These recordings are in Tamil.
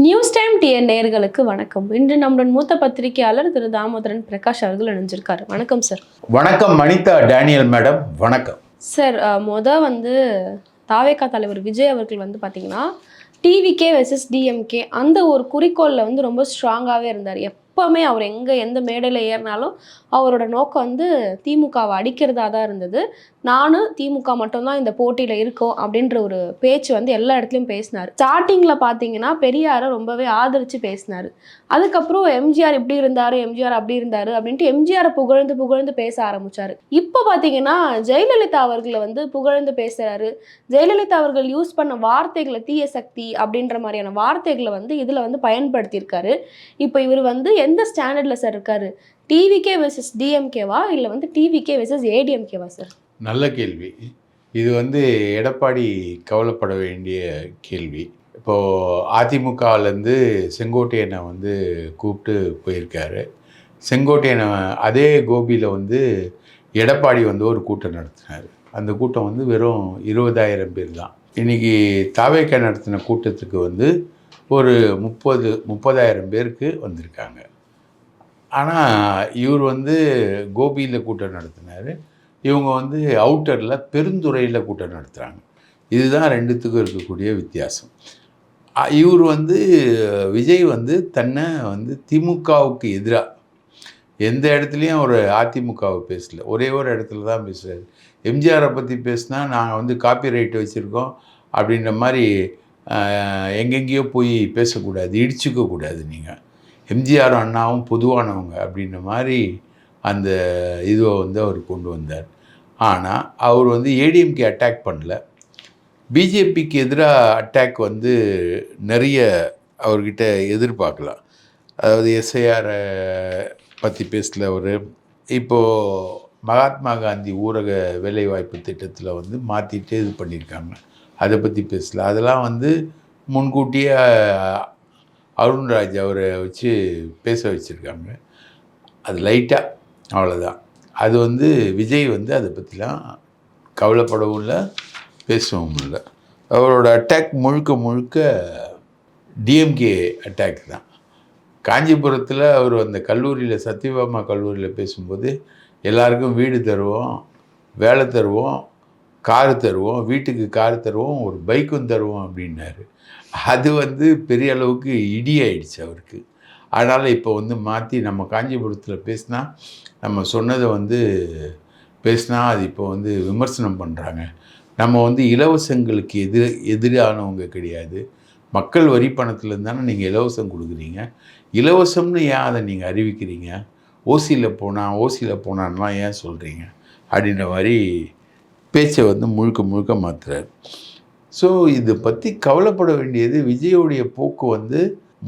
நியூஸ் டைம் டிஎன் நேயர்களுக்கு வணக்கம். இன்று நம்முடன் மூத்த பத்திரிகையாளர் திரு தாமோதரன் பிரகாஷ் அவர்கள் இணைஞ்சிருக்காரு. வணக்கம் சார். வணக்கம் மனிதா டேனியல் மேடம். வணக்கம் சார். தாவேகா தலைவர் விஜய் அவர்கள் பார்த்தீங்கன்னா டிவிகே வெர்சஸ் டிஎம்கே அந்த ஒரு குறிக்கோளில் ரொம்ப ஸ்ட்ராங்காகவே இருந்தார். எப்போவுமே அவர் எந்த மேடையில் ஏறினாலும் அவரோட நோக்கம் திமுகவை அடிக்கிறதா தான் இருந்தது. நானும் திமுக மட்டும்தான் இந்த போட்டியில் இருக்கோம் அப்படின்ற ஒரு பேச்சு எல்லா இடத்துலையும் பேசினார். ஸ்டார்டிங்கில் பார்த்தீங்கன்னா பெரியாரை ரொம்பவே ஆதரித்து பேசினார். அதுக்கப்புறம் எம்ஜிஆர் இப்படி இருந்தார், எம்ஜிஆர் அப்படி இருந்தார் அப்படின்ட்டு எம்ஜிஆரை புகழ்ந்து புகழ்ந்து பேச ஆரம்பித்தார். இப்போ பார்த்தீங்கன்னா ஜெயலலிதா அவர்களை புகழ்ந்து பேசுகிறாரு. ஜெயலலிதா அவர்கள் யூஸ் பண்ண வார்த்தைகளை தீய சக்தி அப்படின்ற மாதிரியான வார்த்தைகளை இதில் பயன்படுத்தியிருக்காரு. இப்போ இவர் எந்த ஸ்டாண்டர்டில் சார் இருக்காரு? டிவிகே வெர்சஸ் டிஎம்கேவா இல்லை டிவிகே வெர்சஸ் ஏடிஎம்கேவா சார்? நல்ல கேள்வி. இது எடப்பாடி கவலைப்பட வேண்டிய கேள்வி. இப்போது அதிமுகலேருந்து செங்கோட்டையனை கூப்பிட்டு போயிருக்காரு. செங்கோட்டையனை அதே கோபியில் எடப்பாடி ஒரு கூட்டம் நடத்தினார். அந்த கூட்டம் வெறும் 20,000 பேர் தான். இன்றைக்கி தாவேக்கா நடத்தின கூட்டத்துக்கு ஒரு 30,000 பேருக்கு வந்திருக்காங்க. ஆனால் இவர் கோபியில் கூட்டம் நடத்தினார். இவங்க அவுட்டரில் பெருந்துறையில் கூட்டம் நடத்துகிறாங்க. இதுதான் ரெண்டுத்துக்கும் இருக்கக்கூடிய வித்தியாசம். இவர் விஜய் தன்னை திமுகவுக்கு எதிராக எந்த இடத்துலையும் ஒரு அதிமுகவை பேசல. ஒரே ஒரு இடத்துல தான் பேசுகிறார். எம்ஜிஆரை பற்றி பேசினா நாங்கள் காப்பிரைட் வச்சுருக்கோம் அப்படின்ற மாதிரி எங்கெங்கேயோ போய் பேசக்கூடாது, இடிச்சுக்கக்கூடாது. நீங்கள் எம்ஜிஆரும் அண்ணாவும் பொதுவானவங்க அப்படின்ற மாதிரி அந்த இதுவை அவர் கொண்டு வந்தார். ஆனால் அவர் ஏடிஎம்கே அட்டாக் பண்ணல. பிஜேபிக்கு எதிராக அட்டாக் நிறைய அவர்கிட்ட எதிர்பார்க்கலாம். அதாவது எஸ்ஐஆரை பற்றி பேசல அவர். இப்போது மகாத்மா காந்தி ஊரக வேலைவாய்ப்பு திட்டத்தில் மாற்றிட்டு இது பண்ணியிருக்காங்க. அதை பற்றி பேசல. அதெல்லாம் முன்கூட்டியே அருண்ராஜ் அவரை வச்சு பேச வச்சுருக்காங்க. அது லைட்டாக அவ்வளோதான். அது விஜய் அதை பற்றிலாம் கவலைப்படவும் இல்லை, பேசவும் இல்லை. அவரோட அட்டாக் முழுக்க முழுக்க டிஎம்கே அட்டாக் தான். காஞ்சிபுரத்தில் அவர் அந்த கல்லூரியில் சத்யபாமா கல்லூரியில் பேசும்போது எல்லாருக்கும் வீடு தருவோம், வேலை தருவோம், காரு தருவோம், வீட்டுக்கு காரு தருவோம், ஒரு பைக்கும் தருவோம் அப்படின்னாரு. அது பெரிய அளவுக்கு இடி ஆயிடுச்சு அவருக்கு. அதனால் இப்போ மாற்றி நம்ம காஞ்சிபுரத்தில் பேசினா நம்ம சொன்னதை பேசினா அது இப்போ விமர்சனம் பண்ணுறாங்க. நம்ம இலவசங்களுக்கு எதிரானவங்க கிடையாது. மக்கள் வரி பணத்துலேருந்து தானே நீங்கள் இலவசம் கொடுக்குறீங்க. இலவசம்னு ஏன் அதை நீங்கள் அறிவிக்கிறீங்க? ஓசியில் போனான்லாம் ஏன் சொல்கிறீங்க அப்படின்ற மாதிரி பேச்சை முழுக்க முழுக்க மாற்றுறாரு. ஸோ இதை பற்றி கவலைப்பட வேண்டியது விஜயோடைய போக்கு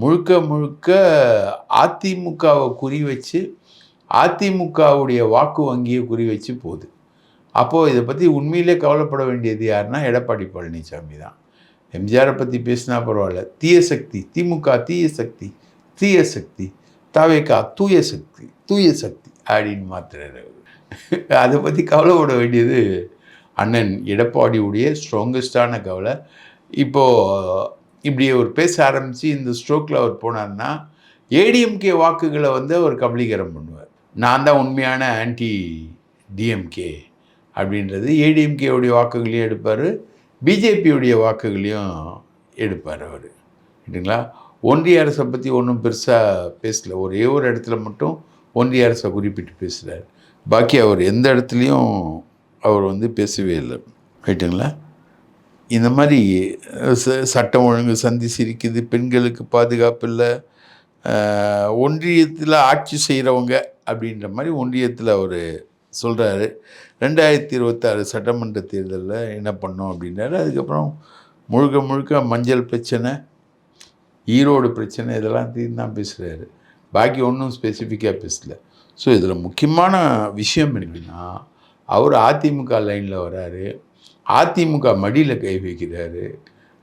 முழுக்க முழுக்க அதிமுகவை குறி வச்சு, அதிமுகவுடைய வாக்கு வங்கியை குறி வச்சு போகுது. அப்போது இதை பற்றி உண்மையிலே கவலைப்பட வேண்டியது யாருன்னா எடப்பாடி பழனிசாமி தான். எம்ஜிஆரை பற்றி பேசினா பரவாயில்ல, தீய சக்தி, திமுக தீய சக்தி, தீய சக்தி, தாவேகா தூய சக்தி, தூய சக்தி அப்படின்னு மாத்துறாரு. அதை பற்றி கவலைப்பட வேண்டியது அண்ணன் எடப்பாடியுடைய ஸ்ட்ராங்கஸ்டான கவலை. இப்போது இப்படி அவர் பேச ஆரம்பித்து இந்த ஸ்ட்ரோக்கில் அவர் போனார்னா ஏடிஎம்கே வாக்குகளை அவர் கபலீகரம் பண்ணுவார். நான் தான் உண்மையான ஆன்டி டிஎம்கே அப்படின்றது. ஏடிஎம்கேவுடைய வாக்குகளையும் எடுப்பார், பிஜேபியுடைய வாக்குகளையும் எடுப்பார் அவர். சரிங்களா? ஒன்றிய அரசை பற்றி ஒன்றும் பெருசாக பேசலை. ஒரே ஒரு இடத்துல மட்டும் ஒன்றிய அரசை குறிப்பிட்டு பேசுகிறார். பாக்கி அவர் எந்த இடத்துலையும் அவர் பேசவே இல்லை. ரைட்டுங்களா? இந்த மாதிரி சட்டம் ஒழுங்கு சந்தி சிரிக்குது, பெண்களுக்கு பாதுகாப்பு இல்லை, ஒன்றியத்தில் ஆட்சி செய்கிறவங்க அப்படின்ற மாதிரி ஒன்றியத்தில் அவர் சொல்கிறாரு. 2026 சட்டமன்ற தேர்தலில் என்ன பண்ணோம் அப்படின்னாரு. அதுக்கப்புறம் முழுக்க முழுக்க மஞ்சள் பிரச்சனை, ஈரோடு பிரச்சனை, இதெல்லாம் தீர்ந்து தான் பேசுகிறாரு. பாக்கி ஒன்றும் ஸ்பெசிஃபிக்காக பேசலை. ஸோ இதில் முக்கியமான விஷயம் என்னன்னா, அவர் அதிமுக லைனில் வராரு, அதிமுக மடியில் கை வைக்கிறாரு.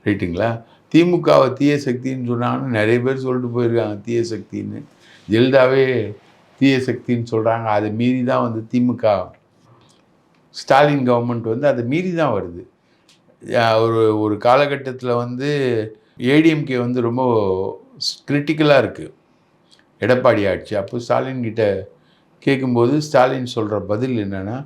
ரைட்டுங்களா? திமுகவை தீய சக்தின்னு சொன்னாங்கன்னு நிறைய பேர் சொல்லிட்டு போயிருக்காங்க. தீய சக்தின்னு ஜெல்தாவே தீய சக்தின்னு சொல்கிறாங்க. அதை மீறி தான் திமுக ஸ்டாலின் கவர்மெண்ட் அதை மீறி தான் வருது. ஒரு காலகட்டத்தில் ஏடிஎம்கே வந்து ரொம்ப கிரிட்டிக்கலாக இருக்குது எடப்பாடி ஆட்சி. அப்போ ஸ்டாலின் கிட்ட கேட்கும்போது ஸ்டாலின் சொல்கிற பதில் என்னென்னா,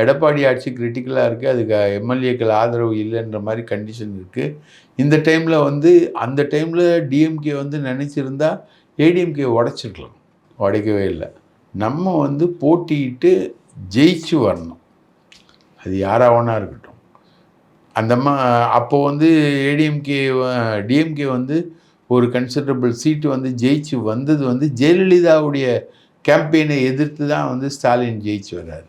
எடப்பாடி ஆட்சி கிரிட்டிக்கலாக இருக்குது, அதுக்கு எம்எல்ஏக்கள் ஆதரவு இல்லைன்ற மாதிரி கண்டிஷன் இருக்குது. இந்த டைமில் வந்து அந்த டைமில் டிஎம்கே வந்து நினச்சிருந்தா ஏடிஎம்கே உடைச்சிருக்கலாம், உடைக்கவே இல்லை. நம்ம வந்து போட்டியிட்டு ஜெயிச்சு வரணும், அது யாராவனா இருக்கட்டும். அப்போது வந்து டிஎம்கே வந்து ஒரு கன்சிடரபிள் சீட்டு வந்து ஜெயிச்சு வந்தது வந்து ஜெயலலிதாவுடைய கேம்பெயினை எதிர்த்து தான் வந்து ஸ்டாலின் ஜெயிச்சு வர்றார்.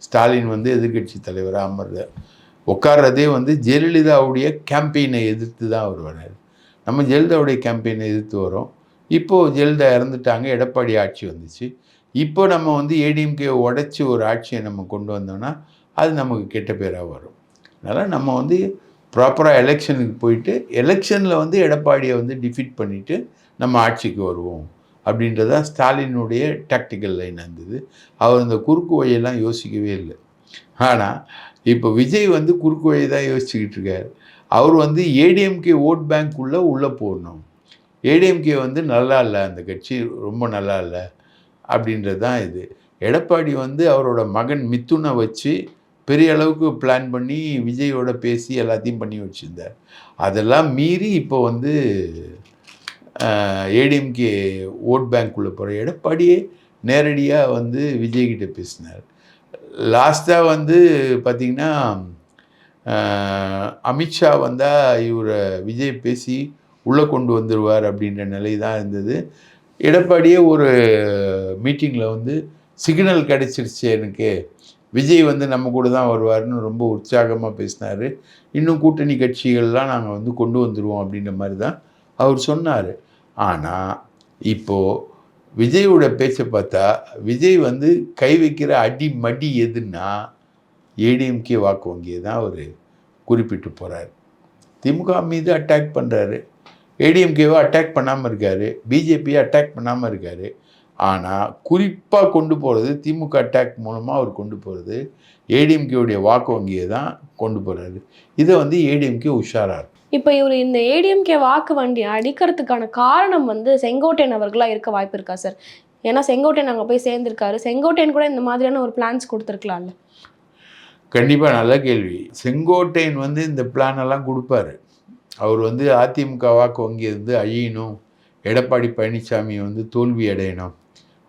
ஸ்டாலின் வந்து எதிர்கட்சி தலைவராக உட்கார்றதே வந்து ஜெயலலிதாவுடைய கேம்பெயினை எதிர்த்து தான் அவர் வர்றார். நம்ம ஜெயலலிதாவுடைய கேம்பெயினை எதிர்த்து வரோம். இப்போது ஜெயலலிதா இறந்துட்டாங்க, எடப்பாடி ஆட்சி வந்துச்சு. இப்போ நம்ம வந்து ஏடிஎம்கே உடைச்சி ஒரு ஆட்சியை நம்ம கொண்டு வந்தோம்னா அது நமக்கு கெட்ட பேராக வரும். அதனால் நம்ம வந்து ப்ராப்பராக எலெக்ஷனுக்கு போயிட்டு எலெக்ஷனில் வந்து எடப்பாடியை வந்து டிஃபீட் பண்ணிவிட்டு நம்ம ஆட்சிக்கு வருவோம் அப்படின்றதான் ஸ்டாலினுடைய டாக்டிக்கல் லைன் இருந்தது. அவர் இந்த குறுக்கு வழியெல்லாம் யோசிக்கவே இல்லை. ஆனால் இப்போ விஜய் வந்து குறுக்கு வழி தான் யோசிச்சுக்கிட்டு இருக்கார். அவர் வந்து ஏடிஎம்கே ஓட் பேங்க் உள்ளே போடணும், ஏடிஎம்கே வந்து நல்லா இல்லை, அந்த கட்சி ரொம்ப நல்லா இல்லை அப்படின்றது தான் இது. எடப்பாடி வந்து அவரோட மகன் மிதுனை வச்சு பெரிய அளவுக்கு பிளான் பண்ணி விஜயோட பேசி எல்லாத்தையும் பண்ணி வச்சுருந்தார். அதெல்லாம் மீறி இப்போ வந்து ஏடிஎம்கே ஓட் பேங்க்குள்ளே போகிற எடப்பாடியே நேரடியாக வந்து விஜய்கிட்ட பேசினார். லாஸ்ட்டாக வந்து பார்த்திங்கன்னா அமித்ஷா வந்தால் இவரை விஜய் பேசி உள்ளே கொண்டு வந்துடுவார் அப்படின்ற நிலை தான் இருந்தது. எடப்பாடியே ஒரு மீட்டிங்கில் வந்து சிக்னல் கிடச்சிருச்சு எனக்கு, விஜய் வந்து நம்ம கூட தான் வருவார்னு ரொம்ப உற்சாகமாக பேசினார். இன்னும் கூட்டணி கட்சிகள்லாம் நாங்கள் வந்து கொண்டு வந்துடுவோம் அப்படின்ற மாதிரி தான் அவர் சொன்னார். ஆனால் இப்போது விஜயோட பேச்சை பார்த்தா விஜய் வந்து கை வைக்கிற அடி எதுன்னா ஏடிஎம்கே வாக்கு வங்கியை தான் அவர் குறிப்பிட்டு போகிறார். திமுக மீது அட்டாக் பண்ணுறாரு, ஏடிஎம்கேவை அட்டாக் பண்ணாமல் இருக்கார், பிஜேபியை அட்டாக் பண்ணாமல் இருக்கார். ஆனால் குறிப்பாக கொண்டு போகிறது திமுக அட்டாக் மூலமாக அவர் கொண்டு போகிறது ஏடிஎம்கேவுடைய வாக்கு வங்கியை தான் கொண்டு போகிறாரு. இதை வந்து ஏடிஎம்கே உஷாராக இருக்கும். இப்போ இவர் இந்த ஏடிஎம்கே வாக்கு வண்டி அடிக்கிறதுக்கான காரணம் வந்து செங்கோட்டையன் அவர்களாக இருக்க வாய்ப்பு இருக்கா சார்? ஏன்னா செங்கோட்டையன் அங்கே போய் சேர்ந்துருக்காரு, செங்கோட்டையன் கூட இந்த மாதிரியான ஒரு பிளான்ஸ் கொடுத்துருக்கலாம்ல. கண்டிப்பாக நல்ல கேள்வி. செங்கோட்டையன் வந்து இந்த பிளான் எல்லாம் கொடுப்பாரு. அவர் வந்து அதிமுக வாக்கு வங்கி வந்து அழியணும், எடப்பாடி பழனிசாமி வந்து தோல்வி அடையணும்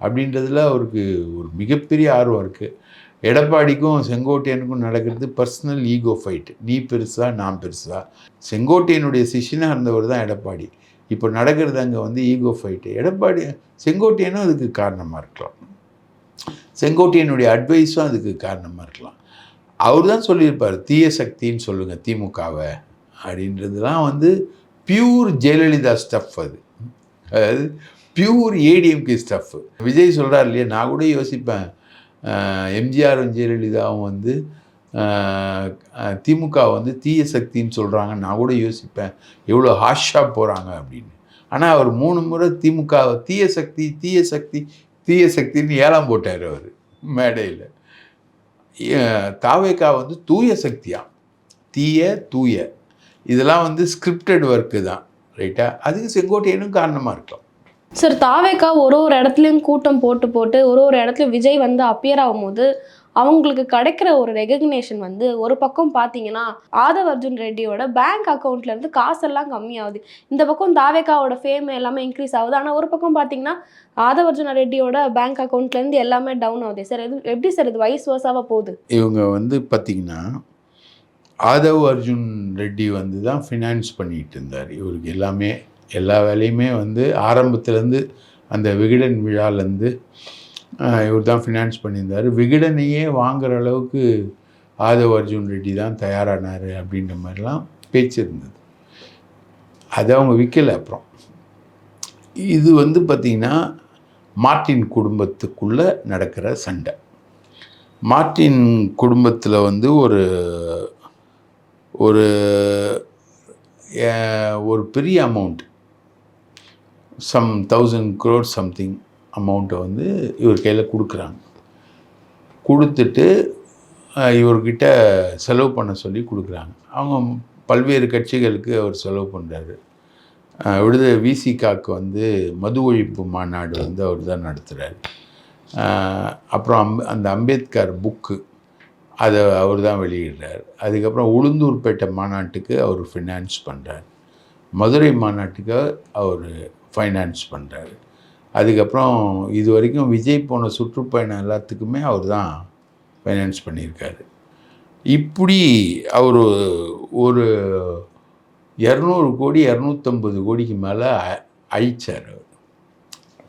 அப்படின்றதுல அவருக்கு ஒரு மிகப்பெரிய ஆர்வம் இருக்குது. எடப்பாடிக்கும் செங்கோட்டையனுக்கும் நடக்கிறது பர்சனல் ஈகோ ஃபைட்டு, நீ பெருசா நான் பெருசா. செங்கோட்டையனுடைய சிஷினாக இருந்தவர் தான் எடப்பாடி. இப்போ நடக்கிறது அங்கே வந்து ஈகோ ஃபைட்டு. செங்கோட்டையனும் அதுக்கு காரணமாக இருக்கலாம், செங்கோட்டையனுடைய அட்வைஸும் அதுக்கு காரணமாக இருக்கலாம். அவர் தான் சொல்லியிருப்பார், தீய சக்தின்னு சொல்லுங்கள் திமுகவை அப்படின்றதுலாம் வந்து பியூர் ஜெயலலிதா ஸ்டஃப். அதாவது பியூர் ஏடிஎம்கே ஸ்டஃப். விஜய் சொல்கிறார் இல்லையா, நான் கூட யோசிப்பேன் எம்ஜிஆரும் ஜெயலலிதாவும் வந்து திமுக வந்து தீய சக்தின்னு சொல்கிறாங்க, நான் கூட யோசிப்பேன் எவ்வளோ ஹாஷாக போகிறாங்க அப்படின்னு. ஆனால் அவர் 3 முறை திமுக தீய சக்தி தீய சக்தி தீய சக்தின்னு ஏலம் போட்டார் அவர் மேடையில். தாவேகா வந்து தூய சக்தியா, தீய தூய, இதெல்லாம் வந்து ஸ்கிரிப்டட் ஒர்க்கு தான், ரைட்டா? அதுக்கு செங்கோட்டையனும் காரணமாக இருக்கலாம். சார், தாவேக்கா ஒரு இடத்துலையும் கூட்டம் போட்டு ஒரு இடத்துலையும் விஜய் வந்து அப்பியர் ஆகும்போது அவங்களுக்கு கிடைக்கிற ஒரு ரெகக்னேஷன் வந்து ஒரு பக்கம் பார்த்தீங்கன்னா ஆதவ் அர்ஜுன் ரெட்டியோட பேங்க் அக்கௌண்ட்லேருந்து காசெல்லாம் கம்மியாகுது, இந்த பக்கம் தாவேக்காவோட ஃபேம் எல்லாமே இன்க்ரீஸ் ஆகுது. ஆனால் ஒரு பக்கம் பார்த்தீங்கன்னா ஆதவ் அர்ஜுன் ரெட்டியோட பேங்க் அக்கௌண்ட்லேருந்து எல்லாமே டவுன் ஆகுது. சார் இது எப்படி சார் இது வைஸ் வர்சாவாக போகுது? இவங்க வந்து பார்த்திங்கன்னா ஆதவ் அர்ஜுன் ரெட்டி வந்து தான் ஃபினான்ஸ் பண்ணிகிட்டு இருந்தார் இவருக்கு எல்லாமே, எல்லா வேலையுமே வந்து ஆரம்பத்துலேருந்து அந்த விகடன் விழாலேருந்து இவர் தான் ஃபினான்ஸ் பண்ணியிருந்தார். விகடனையே வாங்குகிற அளவுக்கு ஆதவ் அர்ஜுன் ரெட்டி தான் தயாரானார் அப்படின்ற மாதிரிலாம் பேச்சு இருந்தது. அதை அவங்க விற்கலை. அப்புறம் இது வந்து பார்த்திங்கன்னா மார்ட்டின் குடும்பத்துக்குள்ளே நடக்கிற சண்டை. மார்ட்டின் குடும்பத்தில் வந்து ஒரு ஒரு பெரிய அமௌண்ட், சம் 1000 crore சம்திங் அமௌண்ட்டை வந்து இவர் கையில் கொடுக்குறாங்க. கொடுத்துட்டு இவர்கிட்ட செலவு பண்ண சொல்லி கொடுக்குறாங்க. அவங்க பல்வேறு கட்சிகளுக்கு அவர் செலவு பண்ணுறாரு. விடுதலை விசிகாக்கு வந்து மது ஒழிப்பு மாநாடு வந்து அவர் தான் நடத்துகிறார். அப்புறம் அந்த அம்பேத்கர் புக்கு அதை அவர் தான் வெளியிடுறார். அதுக்கப்புறம் உளுந்தூர்பேட்டை மாநாட்டுக்கு அவர் ஃபினான்ஸ் பண்ணுறார். மதுரை மாநாட்டுக்கு அவர் ஃபைனான்ஸ் பண்ணுறாரு. அதுக்கப்புறம் இது வரைக்கும் விஜய் போன சுற்றுப்பயணம் எல்லாத்துக்குமே அவர் தான் ஃபைனான்ஸ் பண்ணியிருக்காரு. இப்படி அவர் ஒரு 200 கோடி 250 கோடிக்கு மேலே அழிச்சார் அவர்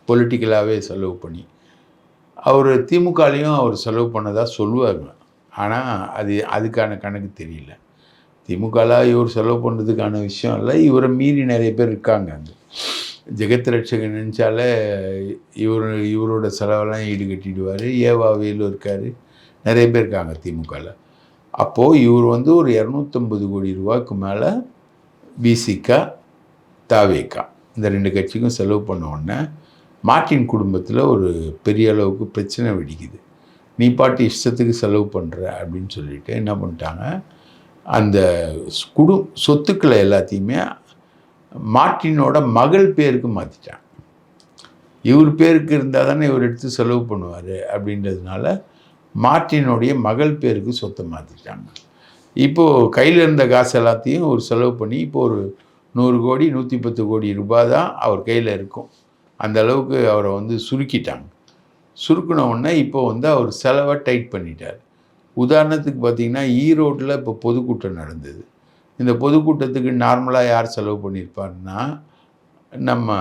பொலிட்டிக்கலாகவே செலவு பண்ணி. அவர் திமுகலையும் அவர் செலவு பண்ணதாக சொல்லுவாங்க. ஆனால் அதுக்கான கணக்கு தெரியல. திமுகவில் இவர் செலவு பண்ணுறதுக்கான விஷயம் இல்லை. இவரை மீறி நிறைய பேர் இருக்காங்க. அங்கே ஜெகத் ரட்சகன் நினச்சாலே இவரோட செலவெல்லாம் ஈடுகட்டிடுவார். ஏவாவேலும் இருக்கார், நிறைய பேர் இருக்காங்க திமுகவில். அப்போது இவர் வந்து ஒரு 250 கோடி ரூபாய்க்கு மேலே விசிகா தாவேகா இந்த 2 கட்சிக்கும் செலவு பண்ண உடனே மார்ட்டின் குடும்பத்தில் ஒரு பெரிய அளவுக்கு பிரச்சனை வெடிக்குது. நீ பாட்டு இஷ்டத்துக்கு செலவு பண்ணுற அப்படின்னு சொல்லிட்டு என்ன பண்ணிட்டாங்க, அந்த சொத்துக்களை எல்லாத்தையுமே மார்ட்டினோட மகள் பேருக்கு மாற்றிட்டாங்க. இவர் பேருக்கு இருந்தால் தானே இவர் எடுத்து செலவு பண்ணுவார் அப்படின்றதுனால மார்ட்டினுடைய மகள் பேருக்கு சொத்தை மாற்றிட்டாங்க. இப்போது கையில் இருந்த காசு எல்லாத்தையும் ஒரு செலவு பண்ணி இப்போ ஒரு 100 கோடி 110 கோடி ரூபாய் தான் அவர் கையில் இருக்கும். அந்த அளவுக்கு அவரை வந்து சுருக்கிட்டாங்க. சுருக்கின உடனே இப்போ வந்து அவர் செலவை டைட் பண்ணிட்டார். உதாரணத்துக்கு பார்த்திங்கன்னா ஈரோட்டில் இப்போ பொதுக்கூட்டம் நடந்தது. இந்த பொதுக்கூட்டத்துக்கு நார்மலாக யார் செலவு பண்ணியிருப்பார்னா நம்ம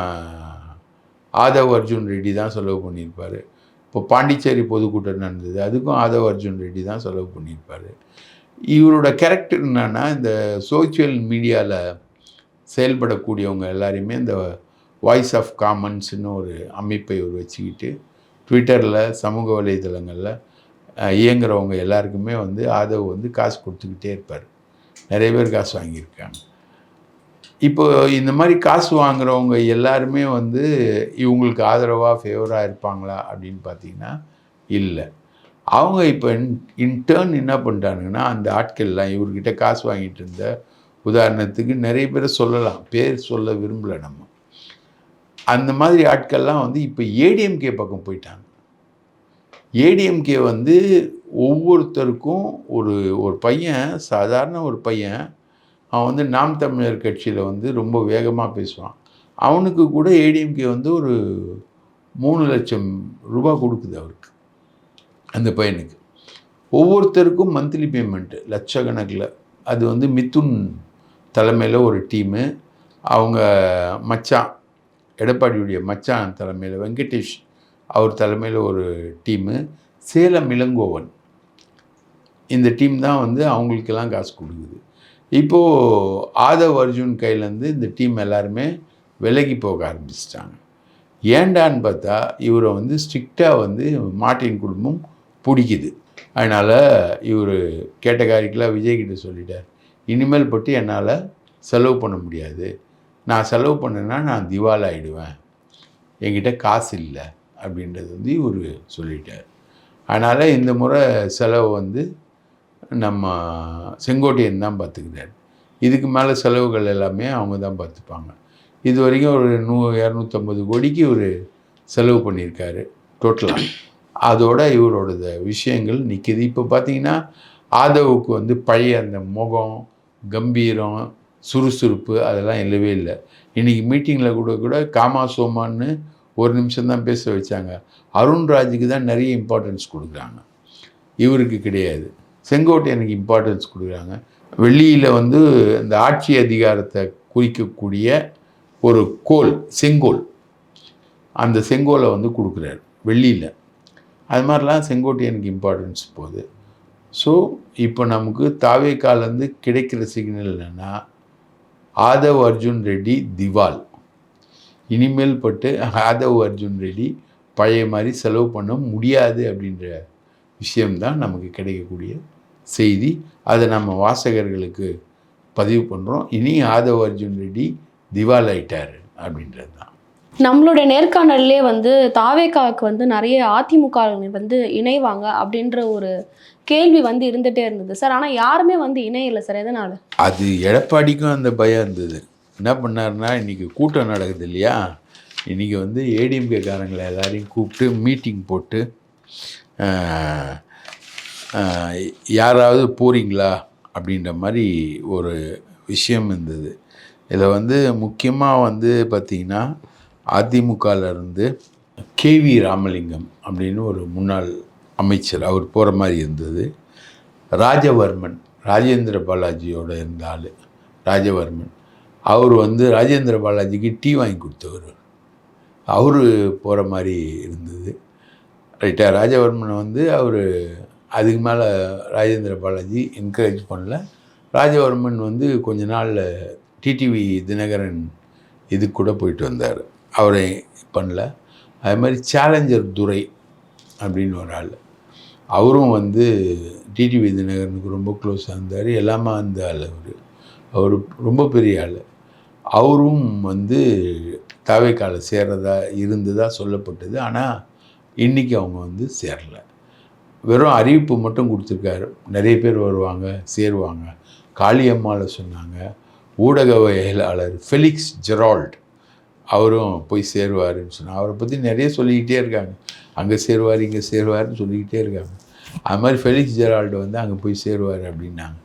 ஆதவ் அர்ஜுன் ரெட்டி தான் செலவு பண்ணியிருப்பார். இப்போ பாண்டிச்சேரி பொதுக்கூட்டம் நடந்தது, அதுக்கும் ஆதவ் அர்ஜுன் ரெட்டி தான் செலவு பண்ணியிருப்பார். இவரோட கேரக்டர் என்னன்னா, இந்த சோஷியல் மீடியாவில் செயல்படக்கூடியவங்க எல்லாரையுமே இந்த வாய்ஸ் ஆஃப் காமன்ஸ்னு ஒரு அமைப்பை இவர் வச்சுக்கிட்டு ட்விட்டரில் சமூக வலைதளங்களில் இயங்குறவங்க எல்லாருக்குமே வந்து ஆதவ் வந்து காசு கொடுத்துக்கிட்டே இருப்பார். நிறைய பேர் காசு வாங்கியிருக்காங்க. இப்போ இந்த மாதிரி காசு வாங்குறவங்க எல்லாருமே வந்து இவங்களுக்கு ஆதரவாக ஃபேவராக இருப்பாங்களா அப்படின்னு பார்த்தீங்கன்னா இல்லை. அவங்க இப்போ இன்டர்ன் என்ன பண்ணிட்டானுங்கன்னா, அந்த ஆட்கள்லாம் இவர்கிட்ட காசு வாங்கிட்டு இருந்த உதாரணத்துக்கு நிறைய பேரை சொல்லலாம், பேர் சொல்ல விரும்பலை நம்ம. அந்த மாதிரி ஆட்கள்லாம் வந்து இப்போ ஏடிஎம்கே பக்கம் போயிட்டாங்க. ஏடிஎம்கே வந்து ஒவ்வொருத்தருக்கும் ஒரு பையன், சாதாரண ஒரு பையன், அவன் வந்து நாம் தமிழர் கட்சியில் வந்து ரொம்ப வேகமாக பேசுவான். அவனுக்கு கூட ஏடிஎம்கே வந்து ஒரு 3 லட்சம் ரூபாய் கொடுக்குது அவருக்கு, அந்த பையனுக்கு. ஒவ்வொருத்தருக்கும் மந்த்லி பேமெண்ட்டு லட்சக்கணக்கில். அது வந்து மிதுன் தலைமையில் ஒரு டீமு, அவங்க மச்சான் எடப்பாடியுடைய மச்சான் தலைமையில் வெங்கடேஷ் அவர் தலைமையில் ஒரு டீமு, சேலம் இளங்கோவன், இந்த டீம் தான் வந்து அவங்களுக்கெல்லாம் காசு கொடுக்குது. இப்போது ஆதவ் அர்ஜுன் கையிலேருந்து இந்த டீம் எல்லாருமே விலகி போக ஆரம்பிச்சிட்டாங்க. ஏண்டான்னு பார்த்தா இவரை வந்து ஸ்ட்ரிக்டாக வந்து மார்ட்டின் குடும்பம் பிடிக்குது. அதனால் இவர் கேட்டகாரிக்கெலாம் விஜய்கிட்ட சொல்லிட்டார், இனிமேல் பட்டு என்னால் செலவு பண்ண முடியாது, நான் செலவு பண்ணேன்னா நான் திவால் ஆகிடுவேன், என்கிட்ட காசு இல்லை அப்படின்றது வந்து இவர் சொல்லிட்டார். அதனால் இந்த முறை செலவு வந்து நம்ம செங்கோட்டையன் தான் பார்த்துக்கிறார். இதுக்கு மேலே செலவுகள் எல்லாமே அவங்க தான் பார்த்துப்பாங்க. இது வரைக்கும் ஒரு 250 கோடிக்கு ஒரு செலவு பண்ணியிருக்காரு டோட்டலாக. அதோட இவரோட விஷயங்கள் நிற்கிது. இப்போ பார்த்தீங்கன்னா ஆதவுக்கு வந்து பழைய அந்த முகம், கம்பீரம், சுறுசுறுப்பு அதெல்லாம் இல்லவே இல்லை. இன்றைக்கி மீட்டிங்கில் கூட காமா சோமான்னு ஒரு நிமிஷம் தான் பேச வச்சாங்க. அருண்ராஜுக்கு தான் நிறைய இம்பார்ட்டன்ஸ் கொடுக்குறாங்க, இவருக்கு கிடையாது. செங்கோட்டையனுக்கு இம்பார்ட்டன்ஸ் கொடுக்குறாங்க. வெள்ளியில் வந்து இந்த ஆட்சி அதிகாரத்தை குறிக்கக்கூடிய ஒரு கோல், செங்கோல், அந்த செங்கோலை வந்து கொடுக்குறாரு வெள்ளியில். அது மாதிரிலாம் செங்கோட்டையனுக்கு இம்பார்ட்டன்ஸ் போகுது. ஸோ இப்போ நமக்கு தாவேக்காலேருந்து கிடைக்கிற சிக்னல் என்னென்னா, ஆதவ் அர்ஜுன் ரெட்டி திவால். இனிமேல் பட்டு ஆதவ் அர்ஜுன் ரெட்டி பழைய மாதிரி செலவு பண்ண முடியாது அப்படின்ற விஷயம்தான் நமக்கு கிடைக்கக்கூடிய செய்தி. அதை நம்ம வாசகர்களுக்கு பதிவு பண்ணுறோம். இனி ஆதவ் அர்ஜுன் ரெட்டி திவால் ஆயிட்டார் அப்படின்றது தான். நம்மளுடைய நேர்காணல்லே வந்து தாவேக்காவுக்கு வந்து நிறைய அதிமுக வந்து இணைவாங்க அப்படின்ற ஒரு கேள்வி வந்து இருந்துகிட்டே இருந்தது சார். ஆனால் யாருமே வந்து இணையில்லை சார். எதனால்? அது எடப்பாடிக்கும் அந்த பயம் இருந்தது. என்ன பண்ணாருன்னா, இன்றைக்கி கூட்டம் நடக்குது இல்லையா, இன்றைக்கி வந்து ஏடிஎம்கேக்காரங்களை எல்லாரையும் கூப்பிட்டு மீட்டிங் போட்டு யாராவது போகிறீங்களா அப்படின்ற மாதிரி ஒரு விஷயம் இருந்தது. இதில் வந்து முக்கியமாக வந்து பார்த்திங்கன்னா அதிமுகலேருந்து கேவி ராமலிங்கம் அப்படின்னு ஒரு முன்னாள் அமைச்சர் அவர் போகிற மாதிரி இருந்தது. ராஜவர்மன், ராஜேந்திர பாலாஜியோட இருந்த ஆள் ராஜவர்மன், அவர் வந்து ராஜேந்திர பாலாஜிக்கு டீ வாங்கி கொடுத்தவர், அவர் போகிற மாதிரி இருந்தது. ரைட்டா, ராஜவர்மன் வந்து அவர் அதுக்கு மேலே ராஜேந்திர பாலாஜி என்கரேஜ் பண்ணல. ராஜவர்மன் வந்து கொஞ்ச நாளில் டிடிவி தினகரன் இது கூட போயிட்டு வந்தார், அவரை பண்ணல. அது மாதிரி சேலஞ்சர் துரை அப்படின்னு ஒரு ஆள், அவரும் வந்து டிடிவி தினகரனுக்கு ரொம்ப க்ளோஸாக இருந்தார், எல்லாமே அந்த ஆள். அவர் ரொம்ப பெரிய ஆள். அவரும் வந்து தவேகால சேர்றதா இருந்ததாக சொல்லப்பட்டது. ஆனால் இன்றைக்கி அவங்க வந்து சேரலை, வெறும் அறிவிப்பு மட்டும் கொடுத்துருக்காரு. நிறைய பேர் வருவாங்க, சேருவாங்க. காளியம்மாவை சொன்னாங்க. ஊடகவியலாளர் ஃபெலிக்ஸ் ஜெரால்ட் அவரும் போய் சேருவாருன்னு சொன்னாங்க. அவரை பற்றி நிறைய சொல்லிக்கிட்டே இருக்காங்க, அங்கே சேருவார் இங்கே சேருவார்னு சொல்லிக்கிட்டே இருக்காங்க. அது மாதிரி ஃபெலிக்ஸ் ஜெரால்டு வந்து அங்கே போய் சேருவார் அப்படின்னாங்க.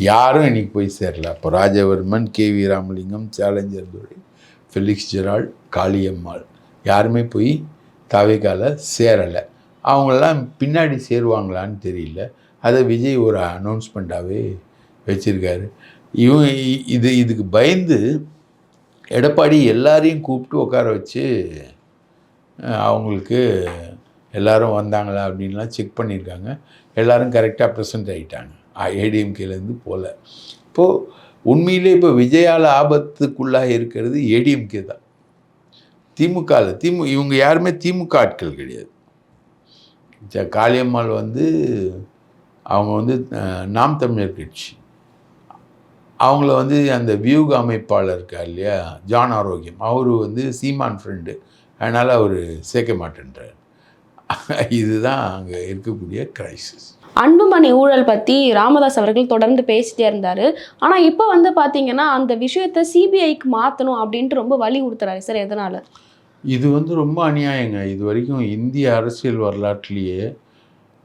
யாரும் இன்றைக்கி போய் சேரல. அப்போ ராஜவர்மன், கேவி ராமலிங்கம், சேலஞ்சர் துரை, ஃபெலிக்ஸ் ஜெரால்ட், காளியம்மாள் யாருமே போய் தவேகால சேரலை. அவங்களெல்லாம் பின்னாடி சேருவாங்களான்னு தெரியல. அதை விஜய் ஒரு அனௌன்ஸ்மெண்ட்டாகவே வச்சுருக்காரு. இதுக்கு பயந்து எடப்பாடி எல்லாரையும் கூப்பிட்டு உட்கார வச்சு அவங்களுக்கு எல்லோரும் வந்தாங்களா அப்படின்லாம் செக் பண்ணியிருக்காங்க. எல்லோரும் கரெக்டாக ப்ரெசென்ட் ஆகிட்டாங்க, ஏடிஎம்கேலேருந்து போகல. இப்போது உண்மையிலே இப்போ விஜயால் ஆபத்துக்குள்ளாக இருக்கிறது ஏடிஎம்கே தான். திமுகவில் இவங்க யாருமே திமுக ஆட்கள் கிடையாது. காளியம்மாள் வந்து அவங்க வந்து நாம் தமிழர் கட்சி, அவங்கள வந்து அந்த வியூக அமைப்பாளர் இருக்கார் இல்லையா ஜான் ஆரோக்கியம், அவர் வந்து சீமான் ஃப்ரெண்டு, அதனால் அவர் சேர்க்க மாட்டேன்றார். இதுதான் அங்கே இருக்கக்கூடிய கிரைசிஸ். அன்புமணி ஊழல் பற்றி ராமதாஸ் அவர்கள் தொடர்ந்து பேசிட்டே இருந்தார். ஆனால் இப்போ வந்து பார்த்தீங்கன்னா அந்த விஷயத்தை சிபிஐக்கு மாற்றணும் அப்படின்ட்டு ரொம்ப வலியுறுத்துறாரு சார். எதனால்? இது வந்து ரொம்ப அநியாயங்க. இது வரைக்கும் இந்திய அரசியல் வரலாற்றிலேயே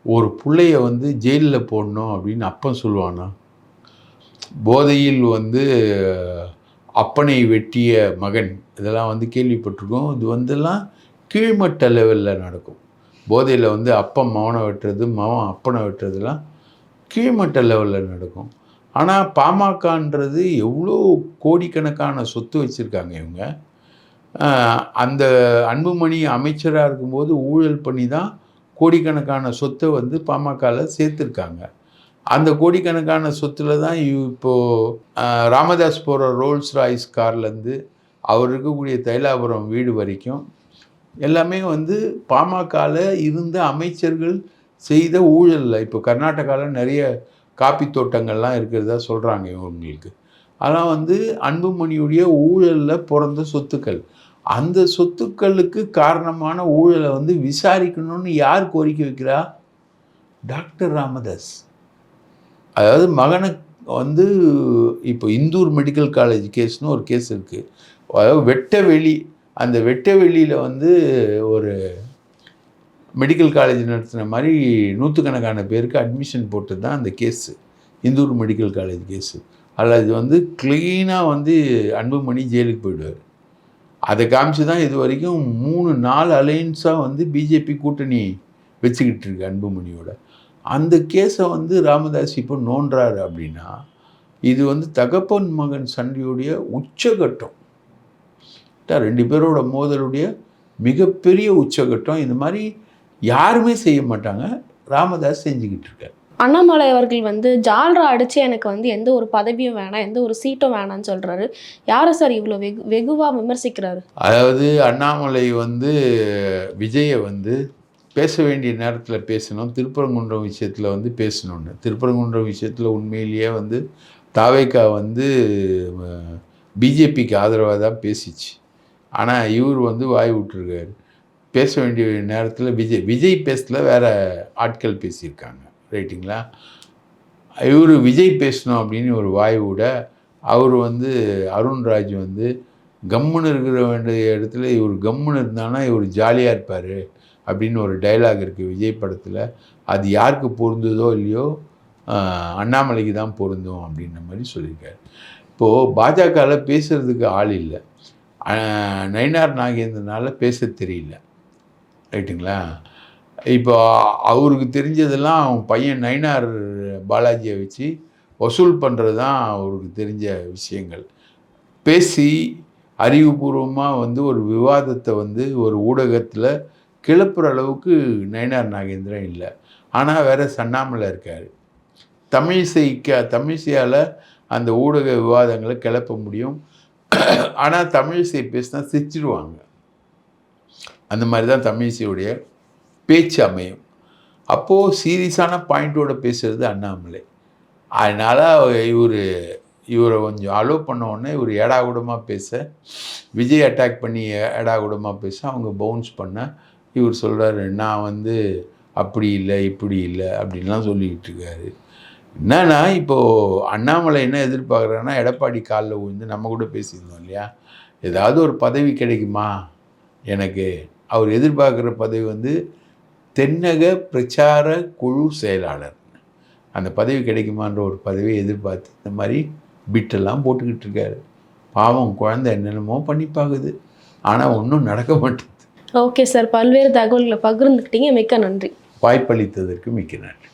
ஒரு பிள்ளைய வந்து ஜெயிலில் போடணும் அப்படின்னு அப்பன் சொல்லுவானா? போதையில் வந்து அப்பனை வெட்டிய மகன், இதெல்லாம் வந்து கேள்விப்பட்டிருக்கோம். இது வந்துலாம் கீழ்மட்ட லெவலில் நடக்கும். போதையில் வந்து அப்பன் மகனை வெட்டுறது, மகன் அப்பனை வெட்டுறதுலாம் கீழ்மட்ட லெவலில் நடக்கும். ஆனால் பாமகன்றது எவ்வளோ கோடிக்கணக்கான சொத்து வச்சுருக்காங்க இவங்க. அந்த அன்புமணி அமைச்சராக இருக்கும்போது ஊழல் பண்ணி தான் கோடிக்கணக்கான சொத்தை வந்து பாமகவில் சேர்த்துருக்காங்க. அந்த கோடிக்கணக்கான சொத்தில் தான் இப்போது ராமதாஸ் போகிற ரோல்ஸ் ராய்ஸ் கார்லேருந்து அவர் இருக்கக்கூடிய தைலாபுரம் வீடு வரைக்கும் எல்லாமே வந்து பாமகவில் இருந்த அமைச்சர்கள் செய்த ஊழலில். இப்போ கர்நாடகாவில் நிறைய காப்பி தோட்டங்கள்லாம் இருக்கிறதா சொல்கிறாங்க இவங்களுக்கு. அதெல்லாம் வந்து அன்புமணியுடைய ஊழலில் பிறந்த சொத்துக்கள். அந்த சொத்துக்களுக்கு காரணமான ஊழலை வந்து விசாரிக்கணும்னு யார் கோரிக்கை வைக்கிறா? டாக்டர் ராமதாஸ். அதாவது மகனை வந்து இப்போ இந்தூர் மெடிக்கல் காலேஜ் கேஸ்னு ஒரு கேஸ் இருக்குது. அதாவது வெட்டவெளி, அந்த வெட்டவெளியில் வந்து ஒரு மெடிக்கல் காலேஜ் நடத்தின மாதிரி நூற்றுக்கணக்கான பேருக்கு அட்மிஷன் போட்டு தான் அந்த case, Indore medical college case. அதில் அது வந்து க்ளீனாக வந்து அன்புமணி ஜெயிலுக்கு போயிடுவார். அதை காமிச்சு தான் இது வரைக்கும் 3-4 அலையன்ஸாக வந்து பிஜேபி கூட்டணி வச்சுக்கிட்டு இருக்கு அன்புமணியோட. அந்த கேஸை வந்து ராமதாஸ் இப்போ நோன்றாரு அப்படின்னா இது வந்து தகப்பன் மகன் சண்டையுடைய உச்சகட்டம். 2 பேரோட மோதலுடைய மிகப்பெரிய உச்சகட்டம். இந்த மாதிரி யாருமே செய்ய மாட்டாங்க, ராமதாஸ் செஞ்சுக்கிட்டு இருக்கார். அண்ணாமலை அவர்கள் வந்து ஜால்ரா அடித்து எனக்கு வந்து எந்த ஒரு பதவியும் வேணாம், எந்த ஒரு சீட்டும் வேணாம்னு சொல்கிறாரு. யாரை சார் இவ்வளோ வெகுவாக விமர்சிக்கிறாரு? அதாவது அண்ணாமலை வந்து விஜயை வந்து பேச வேண்டிய நேரத்தில் பேசணும், திருப்பரங்குன்றம் விஷயத்தில் வந்து பேசணுன்னு. திருப்பரங்குன்றம் விஷயத்தில் உண்மையிலேயே வந்து தாவேகா வந்து பிஜேபிக்கு ஆதரவாக தான் பேசிச்சு. ஆனால் இவர் வந்து வாய் விட்டுருக்காரு. பேச வேண்டிய நேரத்தில் விஜய் பேசல, வேறு ஆட்கள் பேசியிருக்காங்க, ரைட்டுங்களா? இவர் விஜய் பேசணும் அப்படின்னு ஒரு வாய் விட அவர் வந்து அருண்ராஜ் வந்து கம்முன்னு இருக்கிற வேண்டிய இடத்துல இவர் கம்முன்னு இருந்தானா இவர் ஜாலியாக இருப்பார் அப்படின்னு ஒரு டைலாக் இருக்குது விஜய் படத்தில். அது யாருக்கு பொருந்ததோ இல்லையோ அண்ணாமலைக்கு தான் பொருந்தும் அப்படின்ற மாதிரி சொல்லியிருக்காரு. இப்போது பாஜகவில் பேசுகிறதுக்கு ஆள் இல்லை. நயினார் நாகேந்திரனால் பேச தெரியல, ரைட்டுங்களா? இப்போ அவருக்கு தெரிஞ்சதெல்லாம் அவன் பையன் நயினார் பாலாஜியை வச்சு வசூல் பண்ணுறது தான் அவருக்கு தெரிஞ்ச விஷயங்கள். பேசி அறிவுபூர்வமாக வந்து ஒரு விவாதத்தை வந்து ஒரு ஊடகத்தில் கிளப்புற அளவுக்கு நயினார் நாகேந்திரன் இல்லை. ஆனால் வேறு அண்ணாமலை இருக்கார். தமிழிசையால் அந்த ஊடக விவாதங்களை கிளப்ப முடியும். ஆனால் தமிழிசை பேசினா சிரிச்சிடுவாங்க. அந்த மாதிரி தான் தமிழிசையுடைய பேச்சு அமையும். அப்போது சீரியஸான பாயிண்ட்டோடு பேசுகிறது அண்ணாமலை. அதனால் இவரை கொஞ்சம் அலோவ் பண்ண உடனே இவர் ஏடாகூடமாக பேச, விஜய் அட்டாக் பண்ணி ஏடாகூடமாக பேச அவங்க பவுன்ஸ் பண்ண இவர் சொல்கிறாரு, நான் வந்து அப்படி இல்லை இப்படி இல்லை அப்படின்லாம் சொல்லிக்கிட்டு இருக்காரு. என்னன்னா இப்போது அண்ணாமலை என்ன எதிர்பார்க்குறாருன்னா, எடப்பாடி காலில் விழுந்து நம்ம கூட பேசியிருந்தோம் இல்லையா, ஏதாவது ஒரு பதவி கிடைக்குமா எனக்கு. அவர் எதிர்பார்க்குற பதவி வந்து தென்னக பிரச்சார குழு செயலாளர். அந்த பதவி கிடைக்குமான்ற ஒரு பதவியை எதிர்பார்த்து இந்த மாதிரி பிட்டெல்லாம் போட்டுக்கிட்டு இருக்காரு. பாவம் குழந்தை என்னென்னமோ பண்ணி பார்க்குது, ஆனால் ஒன்றும் நடக்க மாட்டேங்குது. ஓகே சார், பல்வேறு தகவல்களை பகிர்ந்துக்கிட்டீங்க, மிக்க நன்றி. வாய்ப்பளித்ததற்கு மிக்க நன்றி.